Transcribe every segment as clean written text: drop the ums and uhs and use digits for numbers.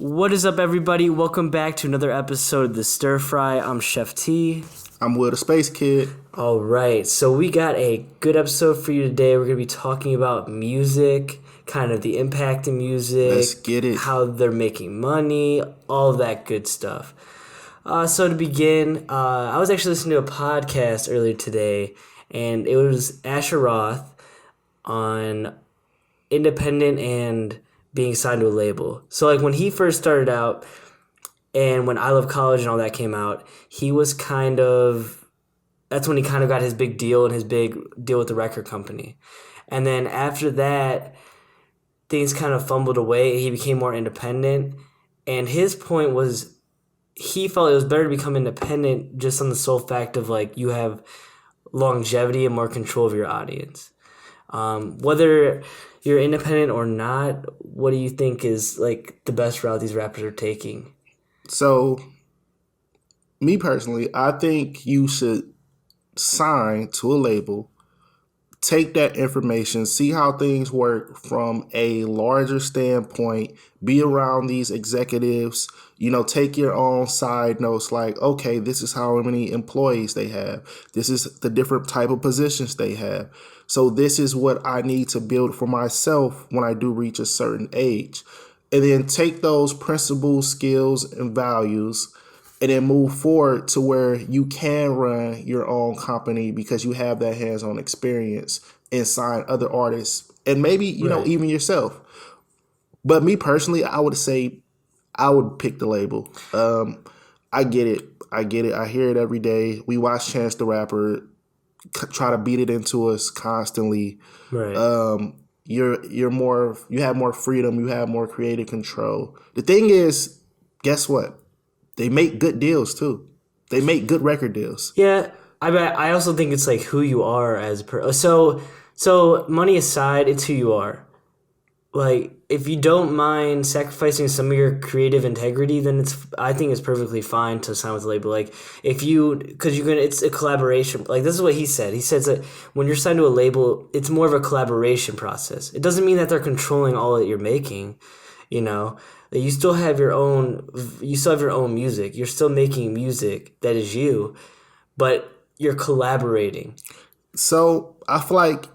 What is up, everybody? Welcome back to another episode of the Stirfry. I'm Chef T. I'm Will the Spacekid. All right, so we got a good episode for you today. We're going to be talking about music, kind of the impact in music. Let's get it. How they're making money, all of that good stuff. So to begin, I was actually listening to a podcast earlier today, and it was Asher Roth on independent and being signed to a label. So like when he first started out and when I Love College and all that came out, he was that's when he kind of got his big deal and his big deal with the record company. And then after that, things kind of fumbled away. He became more independent. And his point was he felt it was better to become independent just on the sole fact of like you have longevity and more control of your audience. Whether you're independent or not, what do you think is like the best route these rappers are taking? So, me personally, I think you should sign to a label, take that information, see how things work from a larger standpoint, be around these executives, take your own side notes like, okay, this is how many employees they have. This is the different type of positions they have. So this is what I need to build for myself when I do reach a certain age. And then take those principles, skills, and values and then move forward to where you can run your own company because you have that hands-on experience and sign other artists and maybe, even yourself. But me personally, I would say I would pick the label. I get it. I hear it every day. We watch Chance the Rapper try to beat it into us constantly. Right. You have more freedom. You have more creative control. The thing is, guess what? They make good deals too. They make good record deals. Yeah, I also think it's like who you are as so money aside, it's who you are. Like if you don't mind sacrificing some of your creative integrity, then I think it's perfectly fine to sign with a label. Like it's a collaboration. Like this is what he said. He says that when you're signed to a label, it's more of a collaboration process. It doesn't mean that they're controlling all that you're making. You still have your own music. You're still making music that is you, but you're collaborating. So I feel like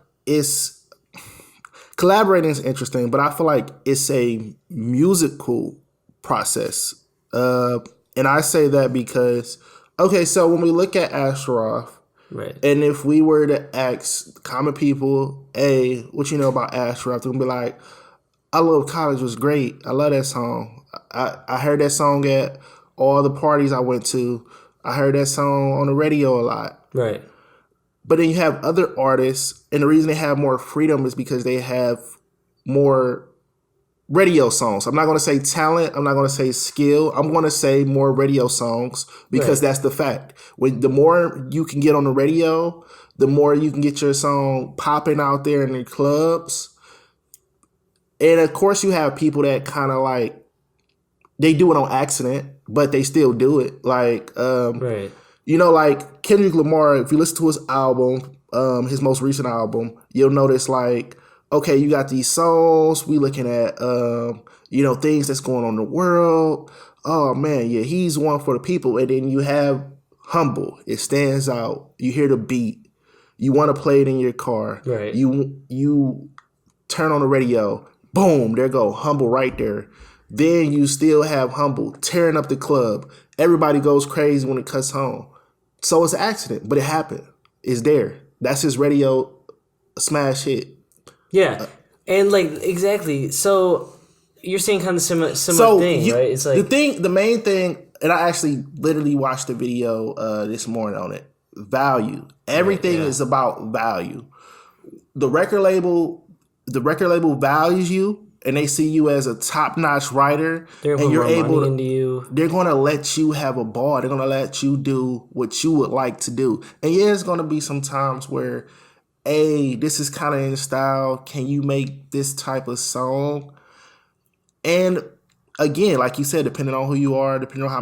collaborating is interesting, but I feel like it's a musical process. And I say that because, okay, so when we look at Asheroth, right, and if we were to ask common people, hey, what you know about Asheroth, they're going to be like, I Love College was great. I love that song. I heard that song at all the parties I went to. I heard that song on the radio a lot. Right. But then you have other artists, and the reason they have more freedom is because they have more radio songs. I'm not going to say talent. I'm not going to say skill. I'm going to say more radio songs because That's the fact. The more you can get on the radio, the more you can get your song popping out there in the clubs. And of course, you have people that kind of like, they do it on accident, but they still do it. Like, right. Like Kendrick Lamar, if you listen to his album, his most recent album, you'll notice like, okay, you got these songs, we looking at, things that's going on in the world. Oh man, yeah, he's one for the people. And then you have Humble. It stands out. You hear the beat. You want to play it in your car. Right. You turn on the radio. Boom, there go Humble right there. Then you still have Humble tearing up the club. Everybody goes crazy when it cuts home. So it's an accident, but it happened. It's there. That's his radio smash hit. Yeah, and like exactly. So you're saying kind of similar thing, right? It's like the main thing, and I actually literally watched the video this morning on it. Value. Everything is about value. The record label values you, and they see you as a top-notch writer, and you're able to. They're going to let you have a ball. They're going to let you do what you would like to do. And yeah, it's going to be some times where, hey, this is kind of in style. Can you make this type of song? And again, like you said, depending on who you are, depending on how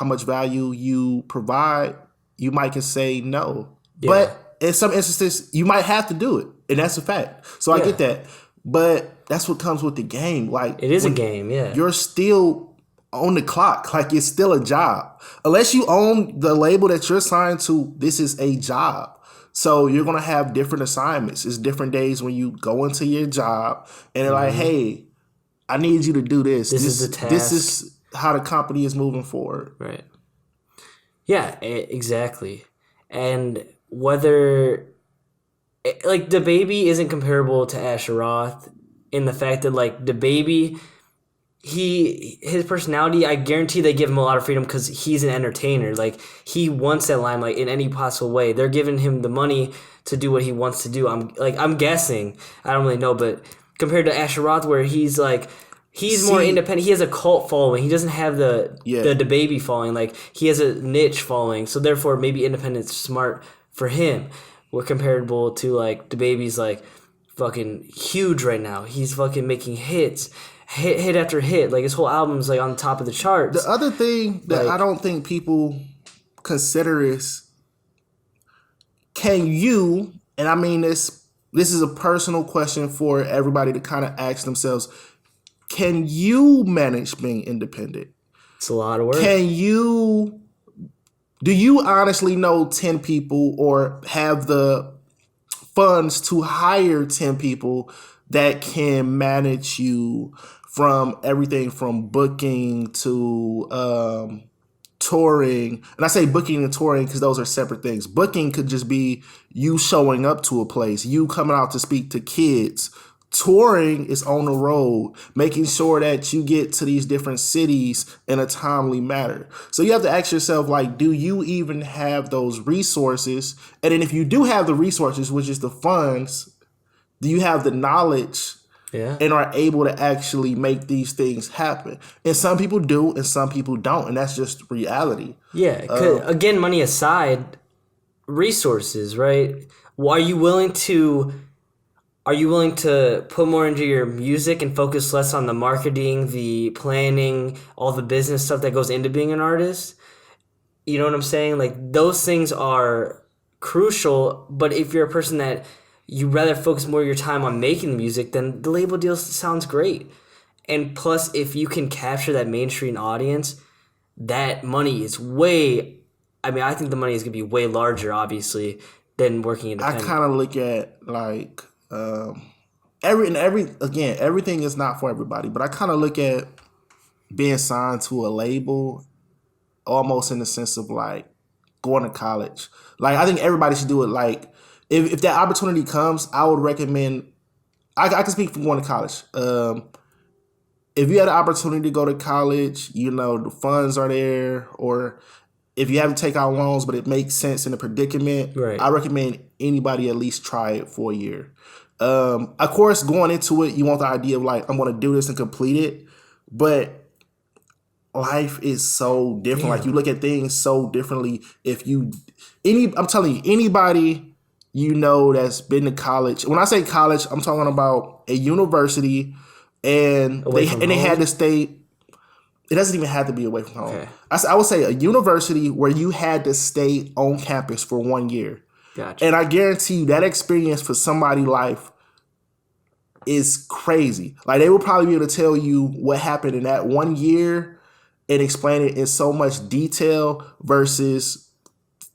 much value you provide, you might can say no. Yeah. But in some instances, you might have to do it, and that's a fact. So I get that. But that's what comes with the game. Like It is a game, yeah. you're still on the clock. Like it's still a job. Unless you own the label that you're signed to, this is a job. So you're gonna have different assignments. It's different days when you go into your job and they're like, hey, I need you to do this. This is the task. This is how the company is moving forward. Right. Yeah, exactly. And whether like the baby isn't comparable to Asher Roth in the fact that like the baby his personality, I guarantee they give him a lot of freedom because he's an entertainer. Like he wants that limelight in any possible way. They're giving him the money to do what he wants to do. I'm guessing. I don't really know, but compared to Asher Roth, where he's more independent. He has a cult following. He doesn't have the baby following. Like he has a niche following. So therefore, maybe independent's smart for him. We're comparable to like the baby's like fucking huge right now. He's fucking making hits. Hit after hit, like his whole album's like on top of the charts. The other thing that I don't think people consider is, can you? And I mean this is a personal question for everybody to kind of ask themselves: can you manage being independent? It's a lot of work. Do you honestly know 10 people or have the funds to hire 10 people that can manage you from everything from booking to touring? And I say booking and touring because those are separate things. Booking could just be you showing up to a place, you coming out to speak to kids. Touring is on the road, making sure that you get to these different cities in a timely manner. So you have to ask yourself, like, do you even have those resources? And then if you do have the resources, which is the funds, do you have the knowledge and are able to actually make these things happen? And some people do and some people don't. And that's just reality. Yeah. Again, money aside, resources, right? Are you willing to put more into your music and focus less on the marketing, the planning, all the business stuff that goes into being an artist? You know what I'm saying? Like those things are crucial. But if you're a person that you rather focus more of your time on making the music, then the label deal sounds great. And plus, if you can capture that mainstream audience, that money is I think the money is going to be way larger, obviously, than working independent. I kind of look at like, everything is not for everybody, but I kind of look at being signed to a label almost in the sense of like going to college. Like, I think everybody should do it. Like, if that opportunity comes, I would recommend, I can speak for going to college. If you had an opportunity to go to college, the funds are there, or if you have to take out loans, but it makes sense in the predicament, right, I recommend anybody at least try it for a year. Of course, going into it, you want the idea of like, I'm going to do this and complete it. But life is so different. Yeah. Like you look at things so differently. I'm telling you, anybody that's been to college. When I say college, I'm talking about a university, and they had to stay. It doesn't even have to be away from home. Okay. I would say a university where you had to stay on campus for 1 year. Gotcha. And I guarantee you that experience for somebody's life is crazy. Like they will probably be able to tell you what happened in that 1 year and explain it in so much detail versus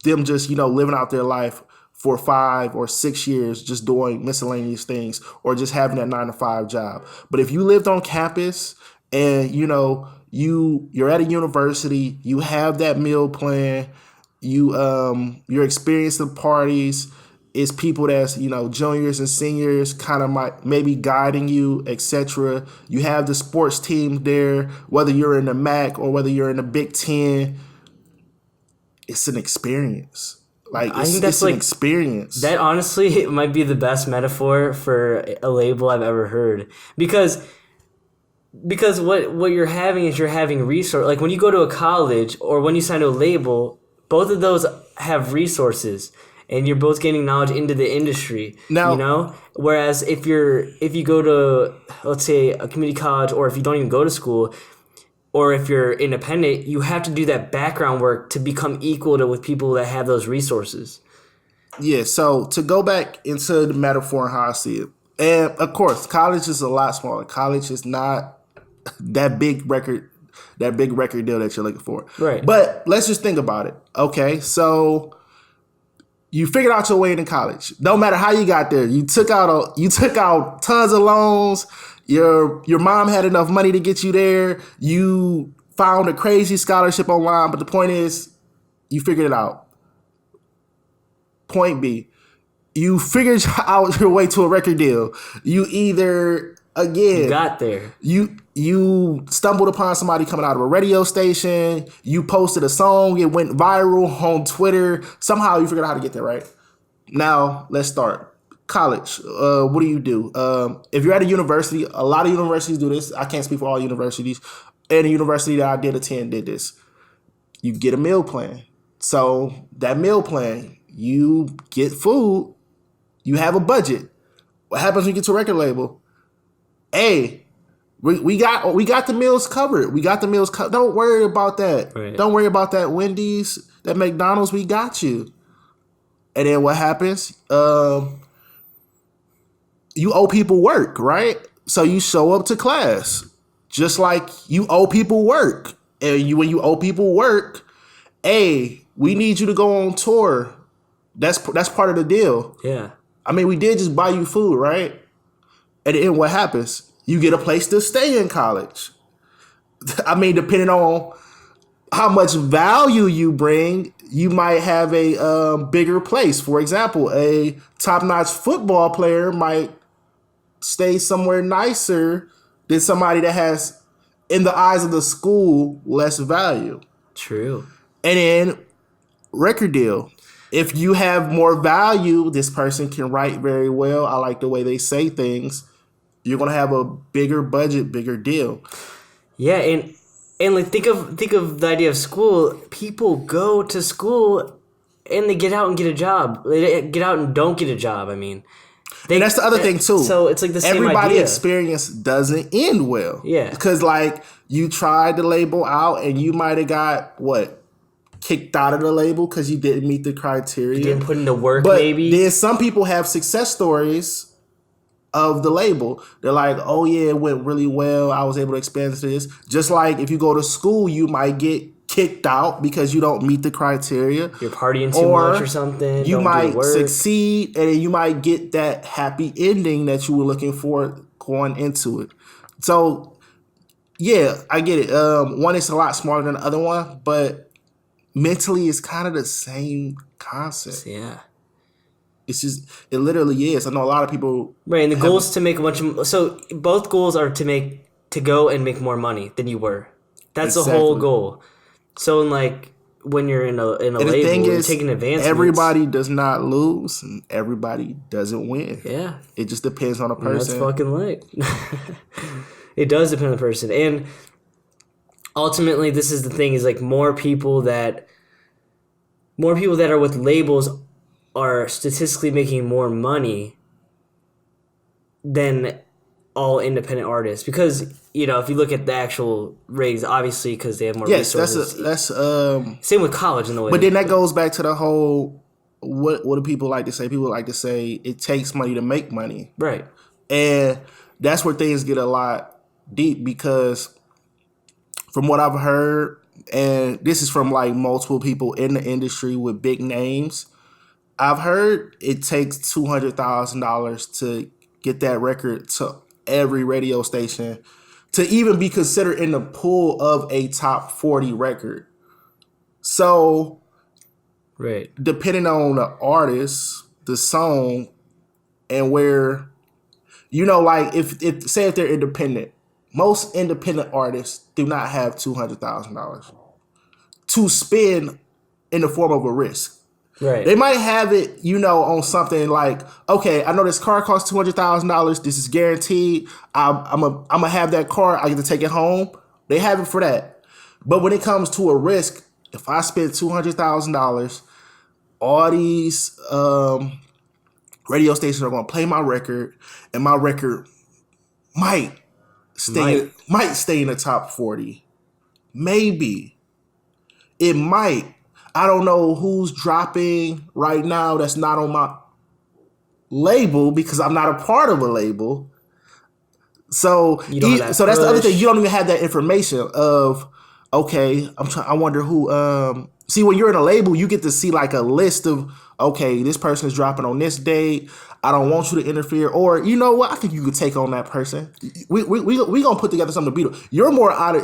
them just, living out their life for 5 or 6 years, just doing miscellaneous things or just having that 9-to-5 job. But if you lived on campus and, you're at a university, you have that meal plan, your experience of parties is people that's, juniors and seniors kind of maybe guiding you, etc. You have the sports team there, whether you're in the MAC or whether you're in the Big Ten. It's an experience. Like I think that's an experience. That honestly might be the best metaphor for a label I've ever heard. Because what you're having is you're having resource. Like when you go to a college or when you sign to a label, both of those have resources, and you're both gaining knowledge into the industry. Now, whereas if you go to, let's say, a community college, or if you don't even go to school, or if you're independent, you have to do that background work to become equal with people that have those resources. Yeah. So to go back into the metaphor and how I see it, And of course, college is a lot smaller. College is not that big record deal that you're looking for. Right. But let's just think about it. Okay, so you figured out your way into college. No matter how you got there, you took out tons of loans. Your mom had enough money to get you there. You found a crazy scholarship online, but the point is, you figured it out. Point B, you figured out your way to a record deal. You either again You got there. You stumbled upon somebody coming out of a radio station. You posted a song. It went viral on Twitter. Somehow you figured out how to get there, right? Now, let's start. College. What do you do? If you're at a university, a lot of universities do this. I can't speak for all universities. And a university that I did attend did this. You get a meal plan. So that meal plan, you get food. You have a budget. What happens when you get to a record label? Hey, we got the meals covered. We got the meals covered. Don't worry about that. Right. Don't worry about that Wendy's, that McDonald's. We got you. And then what happens? You owe people work, right? So you show up to class just like you owe people work. And when you owe people work, hey, we need you to go on tour. That's part of the deal. Yeah. I mean, we did just buy you food, right? And then what happens? You get a place to stay in college. I mean, depending on how much value you bring, you might have a bigger place. For example, a top-notch football player might stay somewhere nicer than somebody that has, in the eyes of the school, less value. True. And then record deal. If you have more value, this person can write very well. I like the way they say things. You're gonna have a bigger budget, bigger deal. Yeah, and like think of the idea of school. People go to school and they get out and get a job. They get out and don't get a job. I mean, And that's the other thing too. So it's like the same Everybody idea. experience doesn't end well. Yeah. Because like you tried the label out and you might have got kicked out of the label because you didn't meet the criteria. You didn't put in the work, But maybe. then some people have success stories of the label. They're like, oh yeah, it went really well. I was able to expand to this. Just like if you go to school, you might get kicked out because you don't meet the criteria. You're partying too much or something. You don't might do the work. succeed and then you might get that happy ending that you were looking for going into it. So yeah, I get it. One is a lot smarter than the other one, but mentally it's kind of the same concept. Yeah. It's just, it literally is. I know a lot of people. Right, and the goal is to make a bunch of. So both goals are to go and make more money than you were. That's the whole Exactly. goal. So in like when you're in a And label, the thing you're is, taking advancements. everybody does not lose and everybody doesn't win. Yeah, It just depends on the and that's person. fucking right. It does depend on the person, and ultimately, this is the thing: is like more people that are with labels are statistically making more money than all independent artists, because if you look at the actual ratings, obviously because they have more Yes, resources. that's Same with college in the way. but then that goes back to the whole what do people like to say? People like to say it takes money to make money. right. And that's where things get a lot deep because from what I've heard, and this is from like multiple people in the industry with big names, I've heard it takes $200,000 to get that record to every radio station to even be considered in the pool of a top 40 record. So Right. depending on the artist, the song, and where, like if say if they're independent, most independent artists do not have $200,000 to spend in the form of a risk. Right. They might have it, on something like, okay, I know this car costs $200,000. This is guaranteed. I'm gonna have that car. I get to take it home. They have it for that. But when it comes to a risk, if I spend $200,000, all these radio stations are gonna play my record, and my record might stay in the top 40. Maybe it might. I don't know who's dropping right now that's not on my label because I'm not a part of a label. So You don't have that so that's the other thing. You push. don't even have that information of okay. I wonder who. See, when you're in a label, you get to see like a list of okay, this person is dropping on this date. I don't want you to interfere, or you know what? I think you could take on that person. We gonna put together something to beat them. You're out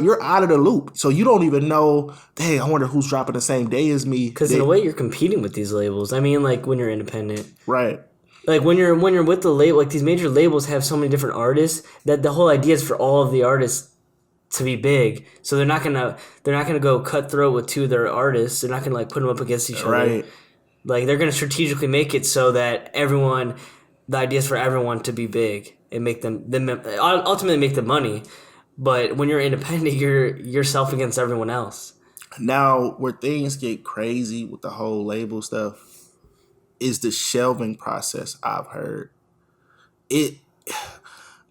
of the loop, so you don't even know. Dang, I wonder who's dropping the same day as me. Because in a way, you're competing with these labels. I mean, like when you're independent. Right. Like when you're with the label, like these major labels have so many different artists that the whole idea is for all of the artists to be big. So they're not gonna go cutthroat with two of their artists. They're not gonna like put them up against each other. Right. Like they're gonna strategically make it so that the idea is for everyone to be big and make them ultimately make the money. But when you're independent, you're yourself against everyone else. Now, where things get crazy with the whole label stuff is the shelving process. I've heard it.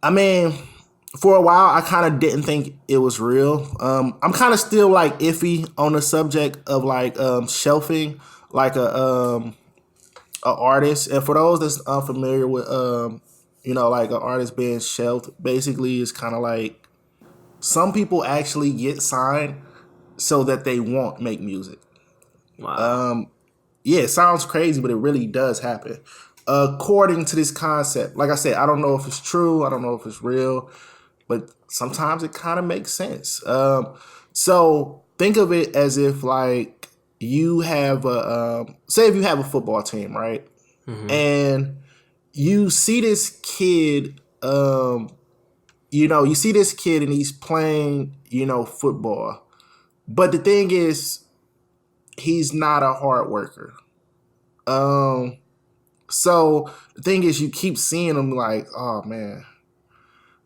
I mean, for a while, I kind of didn't think it was real. I'm kind of still like iffy on the subject of like shelving, like a artist. And for those that's unfamiliar with like an artist being shelved, basically it's kind of like some people actually get signed so that they won't make music. Wow. Yeah, it sounds crazy, but it really does happen. According to this concept, like I said, I don't know if it's true. I don't know if it's real, but sometimes it kind of makes sense. So think of it as if like you have say if you have a football team, right? And you see this kid, you see this kid and he's playing, football. But the thing is, he's not a hard worker. So the thing is, you keep seeing him like, oh man,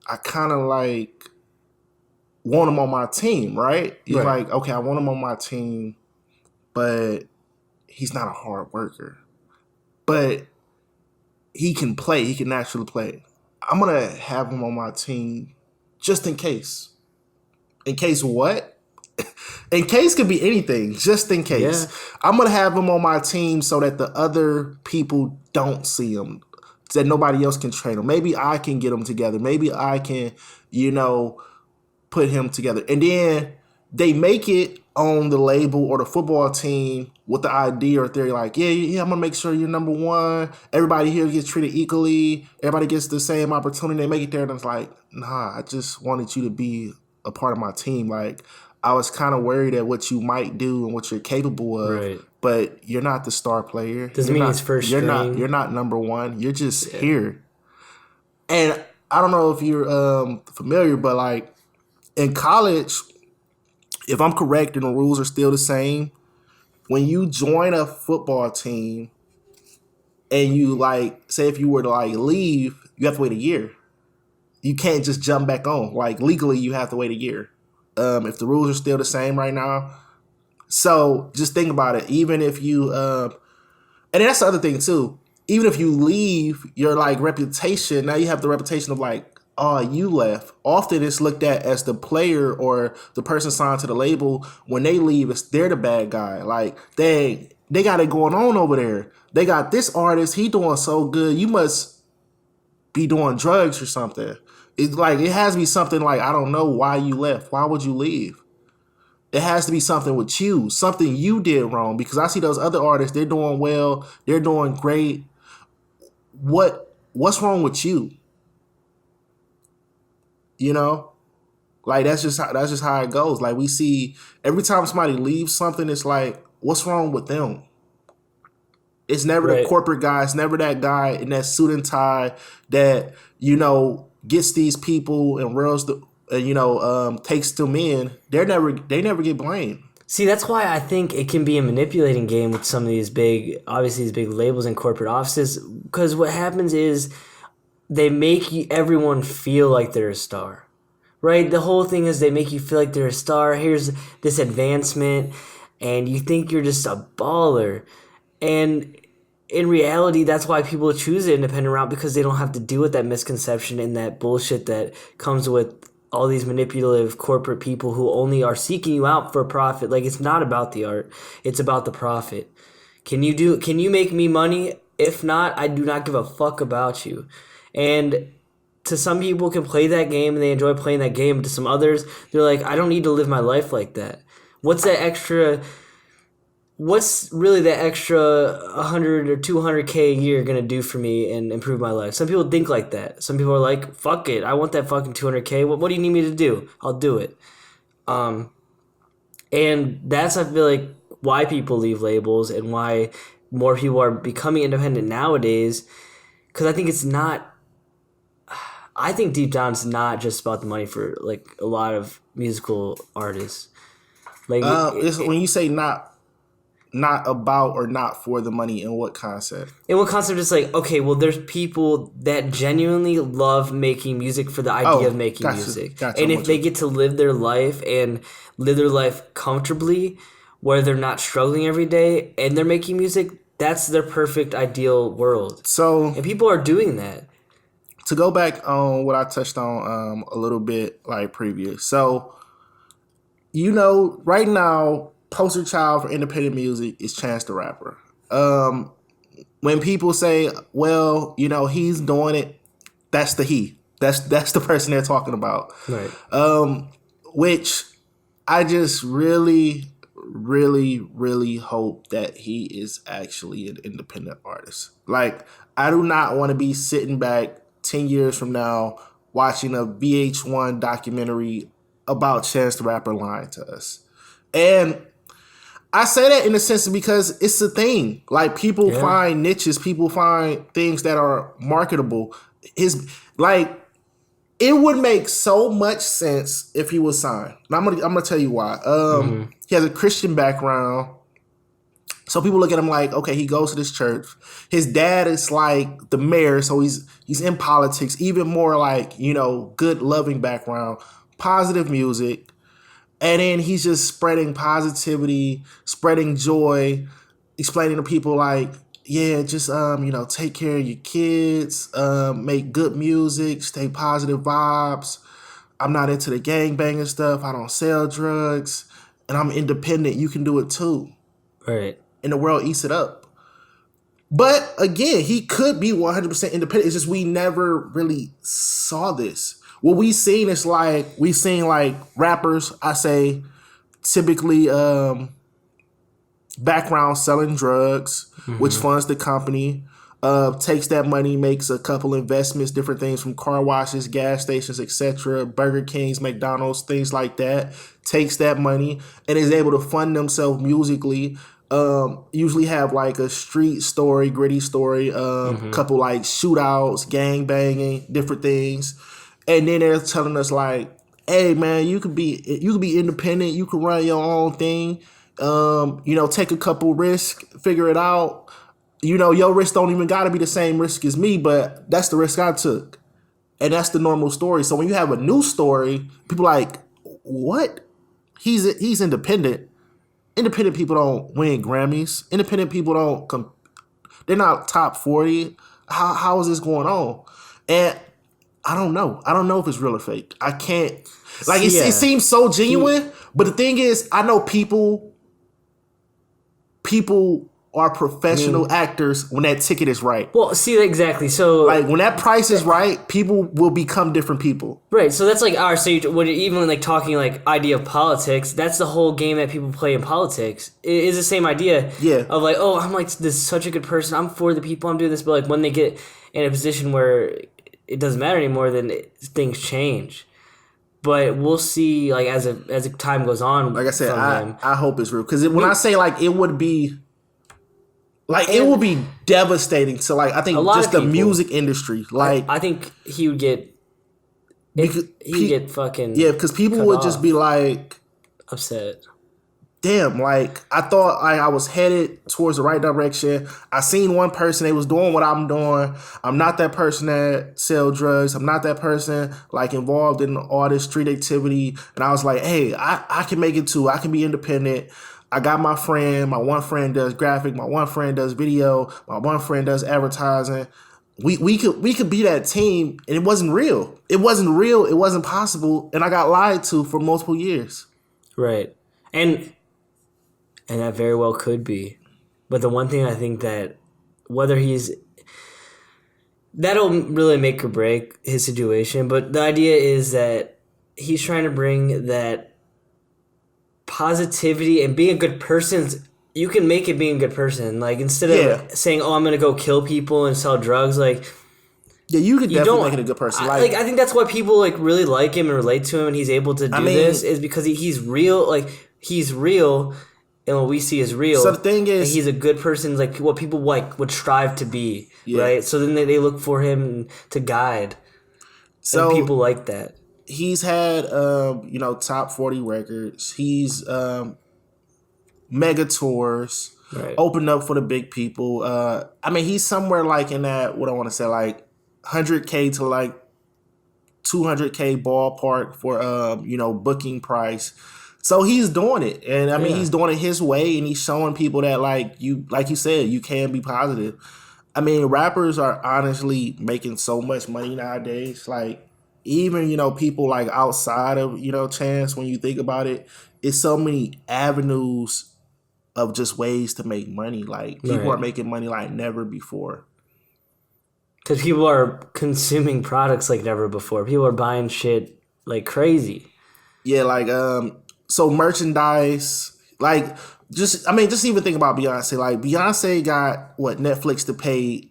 I kind of like want him on my team, right? You're like, okay, I want him on my team, but he's not a hard worker. But he can play. He can actually play. I'm gonna have him on my team just in case. In case what? In case could be anything, just in case. Yeah. I'm going to have him on my team so that the other people don't see him, that nobody else can train him. Maybe I can get him together. Maybe I can, put him together. And then they make it on the label or the football team with the idea or theory like, yeah, I'm going to make sure you're number one. Everybody here gets treated equally. Everybody gets the same opportunity. They make it there and it's like, nah, I just wanted you to be a part of my team. Like, I was kind of worried at what you might do and what you're capable of, but you're not the star player. Doesn't mean he's first string. You're not number one. You're just here. And I don't know if you're familiar, but like in college, if I'm correct and the rules are still the same, when you join a football team and you like, say if you were to like leave, you have to wait a year. You can't just jump back on. Like legally, you have to wait a year. If the rules are still the same right now. So just think about it. Even if you, and that's the other thing too. Even if you leave, your like reputation, now you have the reputation of like, oh, you left. Often it's looked at as the player or the person signed to the label. When they leave, they're the bad guy. Like they got it going on over there. They got this artist, he doing so good. You must be doing drugs or something. It's like it has to be something like, I don't know why you left. Why would you leave? It has to be something with you, something you did wrong. Because I see those other artists, they're doing well, they're doing great. What's wrong with you? Like that's just how it goes. Like we see every time somebody leaves something, it's like, what's wrong with them? It's never the corporate guy. It's never that guy in that suit and tie that gets these people and takes them in. They never get blamed. See, that's why I think it can be a manipulating game with some of these obviously these big labels and corporate offices. Because what happens is they make everyone feel like they're a star, right? The whole thing is they make you feel like they're a star. Here's this advancement, and you think you're just a baller. And in reality, that's why people choose the independent route, because they don't have to deal with that misconception and that bullshit that comes with all these manipulative corporate people who only are seeking you out for profit. Like, it's not about the art. It's about the profit. Can you make me money? If not, I do not give a fuck about you. And to some people can play that game and they enjoy playing that game. To some others, they're like, I don't need to live my life like that. What's that extra? What's really that extra 100 or 200K a year gonna do for me and improve my life? Some people think like that. Some people are like, fuck it, I want that fucking 200K. What do you need me to do? I'll do it. And that's, I feel like, why people leave labels and why more people are becoming independent nowadays. Because I think it's not. I think deep down it's not just about the money for like a lot of musical artists. Like When you say not about or not for the money, in what concept? in what concept is like, okay, well, there's people that genuinely love making music for the idea of making music. And if they get to live their life and live their life comfortably, where they're not struggling every day and they're making music, that's their perfect ideal world. So, and people are doing that. To go back on what I touched on a little bit like previous. So, right now, poster child for independent music is Chance the Rapper. When people say, well, he's doing it, that's the he. That's the person they're talking about. Right. Which I just really, really, really hope that he is actually an independent artist. Like, I do not want to be sitting back 10 years from now watching a VH1 documentary about Chance the Rapper lying to us. And I say that in a sense because it's a thing. Like, people find niches, people find things that are marketable. It would make so much sense if he was signed. And I'm gonna tell you why. He has a Christian background. So people look at him like, okay, he goes to this church. His dad is like the mayor, so he's in politics. Even more like, good, loving background, positive music. And then he's just spreading positivity, spreading joy, explaining to people like, yeah, just, take care of your kids, make good music, stay positive vibes. I'm not into the gangbanging stuff. I don't sell drugs. And I'm independent. You can do it too. Right. And the world eats it up. But again, he could be 100% independent. It's just we never really saw this. What we've seen is we've seen rappers, I say, typically background selling drugs, which funds the company, takes that money, makes a couple investments, different things from car washes, gas stations, etc., Burger Kings, McDonald's, things like that, takes that money and is able to fund themselves musically. Usually have like a street story, gritty story, couple like shootouts, gang banging, different things. And then they're telling us like, hey man, you could be independent, you can run your own thing, take a couple risks, figure it out. Your risk don't even gotta be the same risk as me, but that's the risk I took. And that's the normal story. So when you have a new story, people like, what? He's independent. Independent people don't win Grammys. Independent people don't they're not top 40. How is this going on? And I don't know. I don't know if it's real or fake. I can't. It seems so genuine. But the thing is, I know people are professional actors when that ticket is right. Well, see, exactly. So, when that price is right, people will become different people. Right. So that's even talking idea of politics, that's the whole game that people play in politics. It is the same idea. Yeah. Of I'm this such a good person. I'm for the people. I'm doing this. But when they get in a position where it doesn't matter anymore, then things change. But we'll see. As time goes on. Like I said, I hope it's real because when I say it would be. It would be devastating to I think just the music industry. I think he would get. He'd get fucking. Yeah, because people would just be upset. Damn, I thought I was headed towards the right direction. I seen one person, they was doing what I'm doing. I'm not that person that sell drugs. I'm not that person involved in all this street activity. And I was like, hey, I can make it too. I can be independent. I got my friend. My one friend does graphic. My one friend does video. My one friend does advertising. We could be that team, and it wasn't real. It wasn't real. It wasn't possible, and I got lied to for multiple years. Right, and that very well could be. But the one thing I think that whether he's that'll really make or break his situation. But the idea is that he's trying to bring that positivity and being a good person. You can make it being a good person. Like instead Yeah. of saying, "Oh, I'm gonna go kill people and sell drugs," like Yeah, you could you definitely don't. make it a good person. I think that's why people like really like him and relate to him, and he's able to do this is because he's real. Like he's real, and what we see is real. So the thing is, and he's a good person, like what people like would strive to be, Yeah. right? So then they look for him to guide, so and people like that. he's had top 40 records. He's mega tours, Right. opened up for the big people. He's somewhere like in that, what I want to say, like 100K to like 200K ballpark for booking price. So he's doing it, and Yeah. he's doing it his way, and he's showing people that like you said, you can be positive. Rappers are honestly making so much money nowadays. Like even people like outside of Chance, when you think about it, it's so many avenues of just ways to make money. Like people Right. are making money like never before. Because people are consuming products like never before. People are buying shit like crazy. Yeah, like so merchandise, like just even think about Beyonce. Like Beyonce got Netflix to pay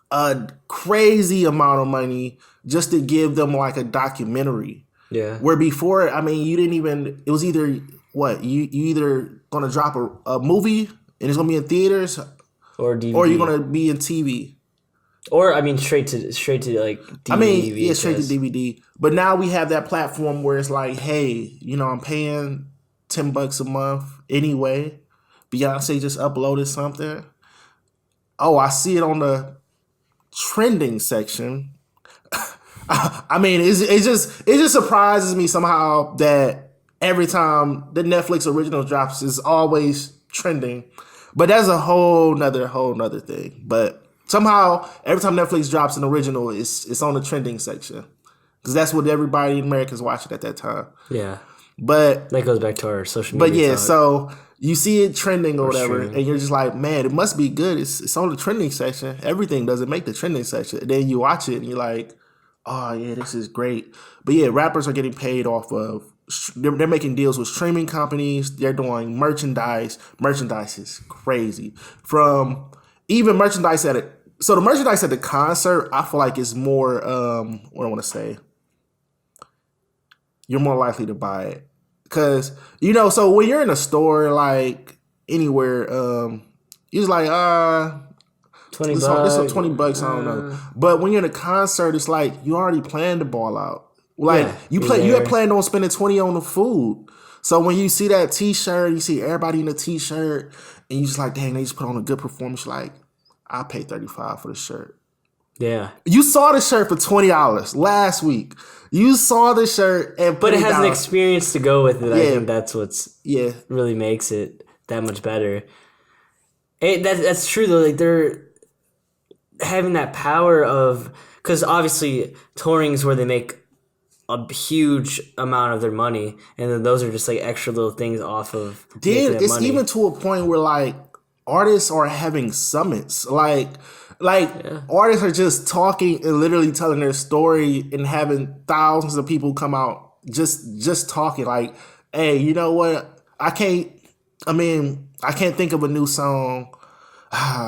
a crazy amount of money just to give them like a documentary. Yeah. Where before, you didn't even. It was either you either gonna drop a movie and it's gonna be in theaters, Or DVD. or you're gonna be in TV. Or straight to like DVD. Straight to DVD. But now we have that platform where it's like, hey, I'm paying $10 a month anyway. Beyonce just uploaded something. Oh, I see it on the trending section. It just surprises me somehow that every time the Netflix original drops, is always trending. But that's a whole nother thing. But somehow, every time Netflix drops an original, it's on the trending section. Because that's what everybody in America is watching at that time. Yeah. But that goes back to our social media. But yeah, talk. So you see it trending or whatever, streaming. and you're just like, man, it must be good. It's on the trending section. Everything doesn't make the trending section. And then you watch it, and you're like, oh yeah, this is great. But yeah, rappers are getting paid off of. They're making deals with streaming companies. They're doing merchandise. Merchandise is crazy. From even merchandise at it. So the merchandise at the concert, I feel like is more. What I want to say. You're more likely to buy it because So when you're in a store, like anywhere, you're just like, $20. This is $20. I don't know. But when you're in a concert, it's like you already planned to ball out. Like you had planned on spending $20 on the food. So when you see that T-shirt, you see everybody in a T-shirt, and you just like, dang, they just put on a good performance. You're like, I paid $35 for the shirt. Yeah. You saw the shirt for $20 last week. You saw the shirt, but it has an experience to go with it. Yeah. I think that's what's really makes it that much better. That's true though. Like they're having that power of, because obviously touring is where they make a huge amount of their money, and then those are just like extra little things off of. It's money. Even to a point where like artists are having summits, like artists are just talking and literally telling their story and having thousands of people come out just talking. Like, hey, you know what? I can't think of a new song.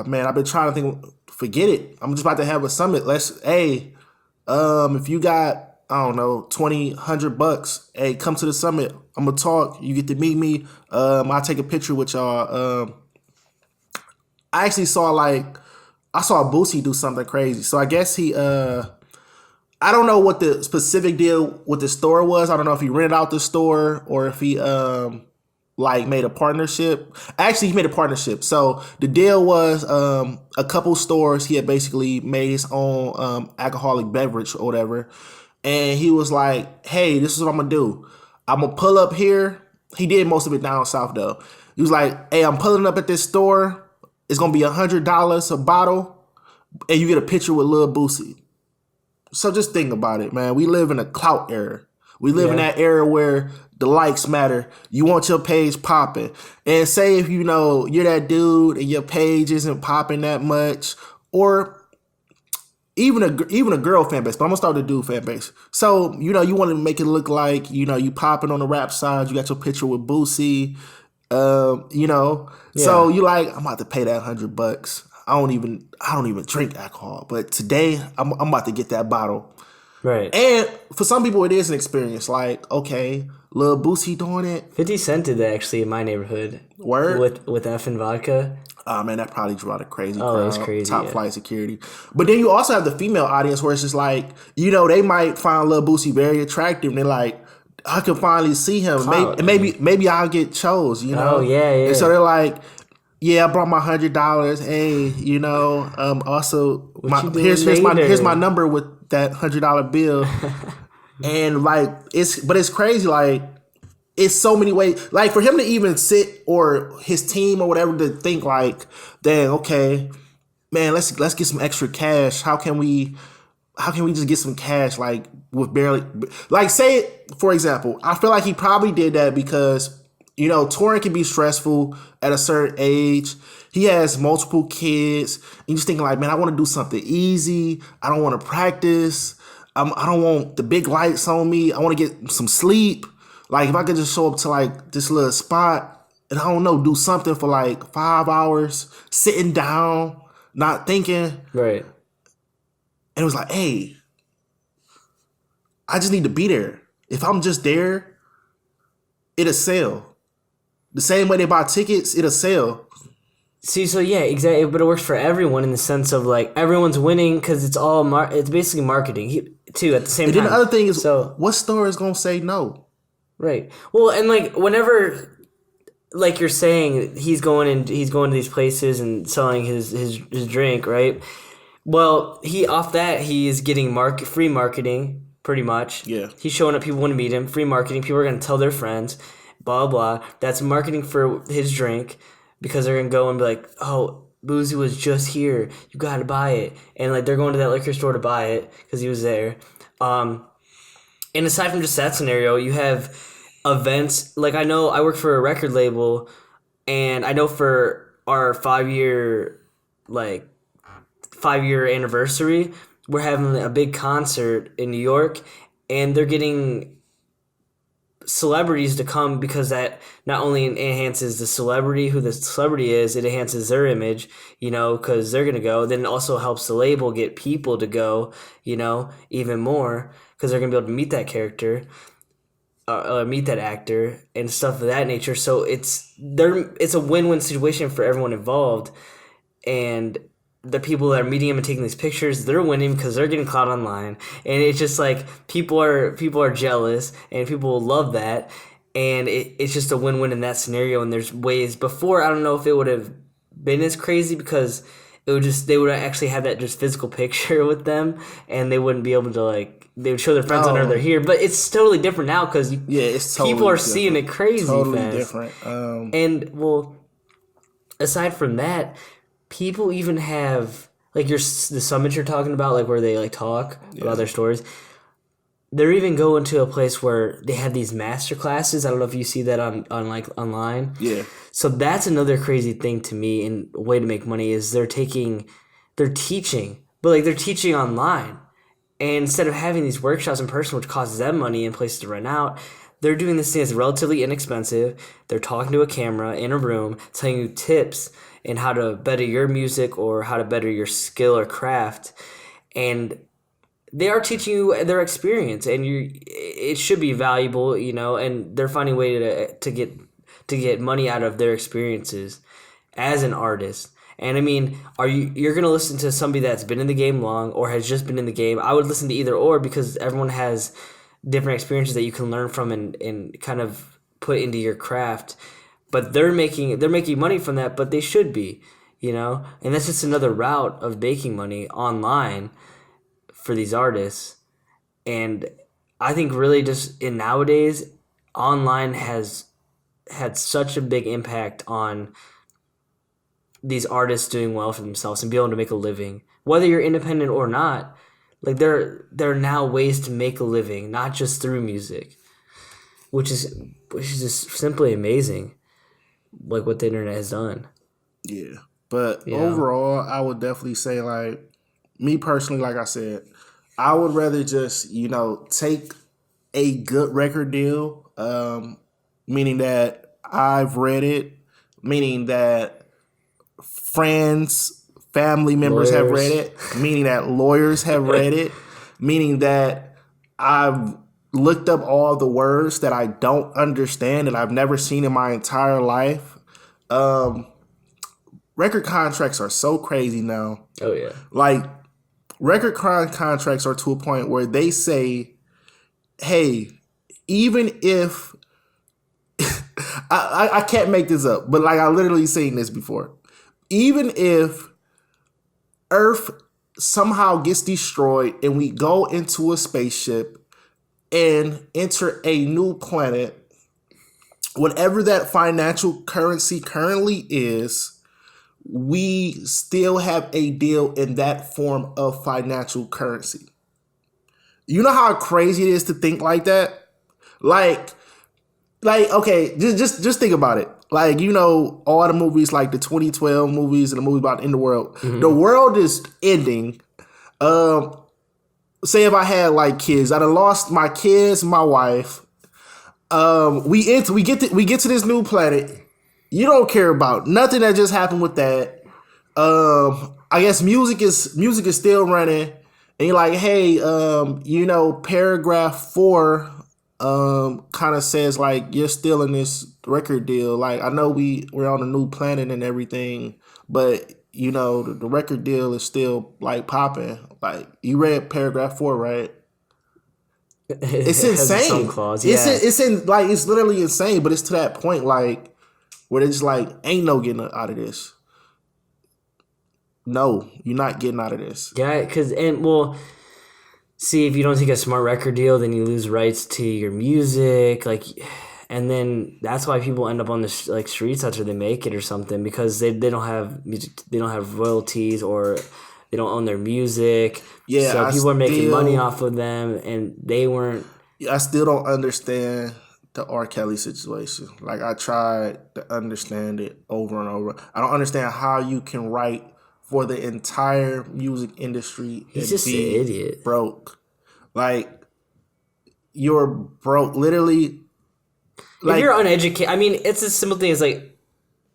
Man, I've been trying to think. Forget it. I'm just about to have a summit. If you got, I don't know, $200, hey, come to the summit. I'm gonna talk. You get to meet me. I'll take a picture with y'all. I actually saw Boosie do something crazy. So I guess he I don't know what the specific deal with the store was. I don't know if he rented out the store or if he made a partnership. Actually, he made a partnership. So the deal was a couple stores. He had basically made his own alcoholic beverage or whatever. And he was like, hey, this is what I'm going to do. I'm going to pull up here. He did most of it down south, though. He was like, hey, I'm pulling up at this store. It's going to be $100 a bottle. And you get a picture with Lil Boosie. So just think about it, man. We live in a clout era. We live in Yeah. that era where the likes matter. You want your page popping. And say if you know you're that dude and your page isn't popping that much, or even a girl fan base, but I'm gonna start with the dude fan base. So you want to make it look like you popping on the rap side. You got your picture with Boosie, So Yeah. you like, I'm about to pay that $100. I don't even drink alcohol, but today I'm about to get that bottle. Right. And for some people, it is an experience. Like, okay, Lil Boosie doing it. 50 Cent did that actually in my neighborhood Word. with F and vodka. Oh man, that probably drew out a crazy Oh, it was crowd. crazy. Top Yeah. flight security. But then you also have the female audience where it's just like, they might find Lil Boosie very attractive. And they're like, I can finally see him. Clout, Maybe I'll get chose. Oh, yeah, yeah. And so they're like, yeah, I brought my $100. Hey, also you doing here's later? my number with that $100 bill. And like it's crazy. Like, it's so many ways. Like, for him to even sit, or his team or whatever, to think like, dang, okay, man, let's get some extra cash. How can we just get some cash, like, with barely, like, say, for example, I feel like he probably did that because touring can be stressful at a certain age. He has multiple kids, and you're just thinking like, man, I want to do something easy. I don't want to practice. I don't want the big lights on me. I want to get some sleep. Like, if I could just show up to like this little spot and, I don't know, do something for like 5 hours, sitting down, not thinking. Right. And it was like, hey, I just need to be there. If I'm just there, it'll sell. The same way they buy tickets, it'll sell. See, so yeah, exactly, but it works for everyone in the sense of like everyone's winning because it's all it's basically marketing too at the same And time. then the other thing is, so what store is gonna say no? right. Well, and like whenever, like you're saying, he's going to these places and selling his drink, right? Well, he is getting free marketing pretty much. Yeah. He's showing up. People want to meet him. Free marketing. People are going to tell their friends. Blah blah. That's marketing for his drink because they're gonna go and be like, oh, Boozy was just here. You got to buy it, and like they're going to that liquor store to buy it because he was there. And aside from just that scenario, you have events. Like, I know I work for a record label, and I know for our 5-year anniversary, we're having a big concert in New York, and they're getting celebrities to come because that not only enhances who the celebrity is, it enhances their image, because they're gonna go. Then it also helps the label get people to go, even more because they're gonna be able to meet that character, meet that actor, and stuff of that nature. So it's a win-win situation for everyone involved, and the people that are meeting him and taking these pictures, they're winning because they're getting clout online, and it's just like people are jealous, and people love that, and it's just a win-win in that scenario. And there's ways before, I don't know if it would have been as crazy because they would actually have that just physical picture with them, and they wouldn't be able to they would show their friends whenever they're here. But it's totally different now because it's totally people are different. seeing it crazy Totally fast. different. And well, aside from that, people even have like the summits you're talking about, like where they like talk about their stories. They're even going to a place where they have these master classes. I don't know if you see that on online. Yeah. So that's another crazy thing to me, and a way to make money is they're teaching, but like they're teaching online. And instead of having these workshops in person, which costs them money and places to rent out, they're doing this thing that's relatively inexpensive. They're talking to a camera in a room, telling you tips and how to better your music or how to better your skill or craft. And they are teaching you their experience, and it should be valuable, and they're finding a way to get money out of their experiences as an artist. And I mean, you're going to listen to somebody that's been in the game long or has just been in the game. I would listen to either or because everyone has different experiences that you can learn from and kind of put into your craft. But they're making money from that, but they should be, and that's just another route of making money online for these artists. And I think really just in nowadays, online has had such a big impact on these artists doing well for themselves and be able to make a living. Whether you're independent or not, Like there are now ways to make a living, not just through music, which is just simply amazing. Like what the internet has done. Yeah. But You know? overall, I would definitely say, like, me personally, like I said, I would rather just, take a good record deal, meaning that I've read it, meaning that friends, family members have read Lawyers. it, meaning that lawyers have read it, meaning that I've looked up all the words that I don't understand and I've never seen in my entire life. Record contracts are so crazy now. Oh yeah. Like, record contracts are to a point where they say, hey, even if I can't make this up, but like I literally seen this before. Even if Earth somehow gets destroyed and we go into a spaceship and enter a new planet, whatever that financial currency currently is, we still have a deal in that form of financial currency. You know how crazy it is to think like that? Like okay, just think about it. Like, all the movies, like the 2012 movies and the movies about the end of the world. Mm-hmm. The world is ending. Say if I had like kids, I'd have lost my kids, my wife. We get to this new planet. You don't care about nothing that just happened with that. I guess music is still running, and you're like, hey, paragraph 4 kind of says like you're still in this record deal. Like, I know we're on a new planet and everything, but the record deal is still like popping. Like, you read paragraph 4, right? It's insane. Clause, yeah. It's literally insane, but it's to that point like where it's like ain't no getting out of this. No, you're not getting out of this. Yeah, see, if you don't take a smart record deal, then you lose rights to your music, like, and then that's why people end up on the streets after they make it or something, because they don't have music, they don't have royalties, or they don't own their music. Yeah, so people are making money off of them, and they weren't. I still don't understand the R. Kelly situation. Like, I tried to understand it over and over. I don't understand how you can write for the entire music industry. He's just an idiot. Broke. Like, you're broke. Literally. Like, if you're uneducated, I mean, it's a simple thing. It's like,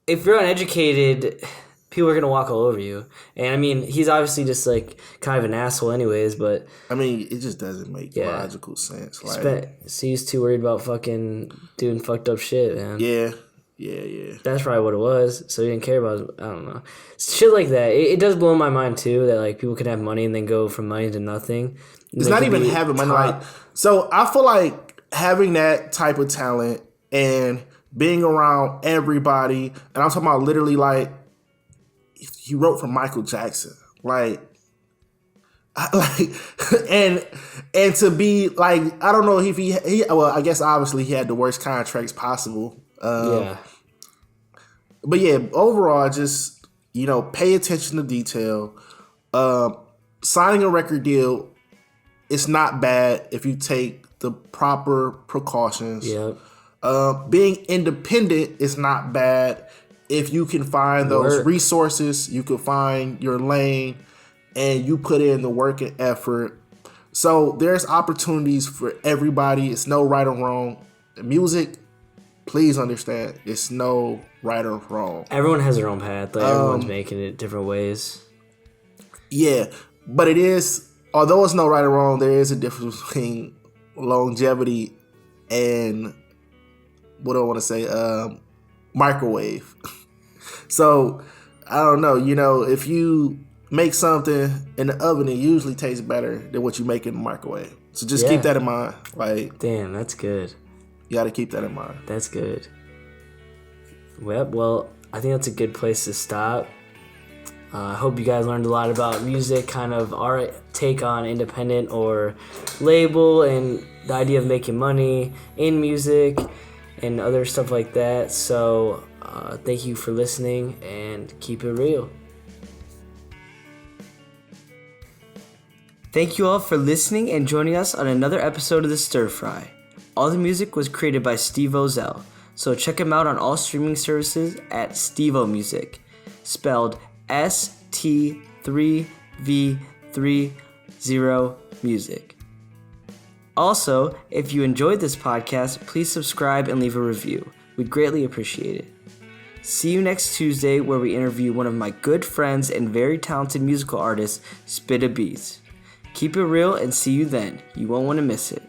if you're uneducated, people are gonna walk all over you. And I mean, he's obviously just like kind of an asshole, anyways. But I mean, it just doesn't make logical sense. Like, so he's too worried about fucking doing fucked up shit, man. Yeah. That's probably what it was. So he didn't care about it. I don't know. Shit like that. It does blow my mind too, that like people can have money and then go from money to nothing. It's not even having money. Like, so I feel like having that type of talent and being around everybody, and I'm talking about literally like he wrote for Michael Jackson, and to be like, I don't know if he well, I guess obviously he had the worst contracts possible. Yeah. But yeah, overall, just pay attention to detail. Signing a record deal, it's not bad if you take the proper precautions. Yep. Being independent is not bad if you can find those resources. You can find your lane, and you put in the work and effort. So there's opportunities for everybody. It's no right or wrong. The music, please understand, it's no right or wrong. Everyone has their own path. Like, everyone's making it different ways. Yeah, but it is, although it's no right or wrong, there is a difference between longevity and, what do I want to say, microwave. So, I don't know, if you make something in the oven, it usually tastes better than what you make in the microwave. So just keep that in mind. Like, damn, that's good. You got to keep that in mind. That's good. Well, I think that's a good place to stop. I hope you guys learned a lot about music, kind of our take on independent or label, and the idea of making money in music and other stuff like that. So thank you for listening, and keep it real. Thank you all for listening and joining us on another episode of the Stirfry. All the music was created by Steve Ozell, so check him out on all streaming services at Stevo Music, spelled ST3V30 Music. Also, if you enjoyed this podcast, please subscribe and leave a review. We'd greatly appreciate it. See you next Tuesday, where we interview one of my good friends and very talented musical artist, Spit a Beats. Keep it real and see you then. You won't want to miss it.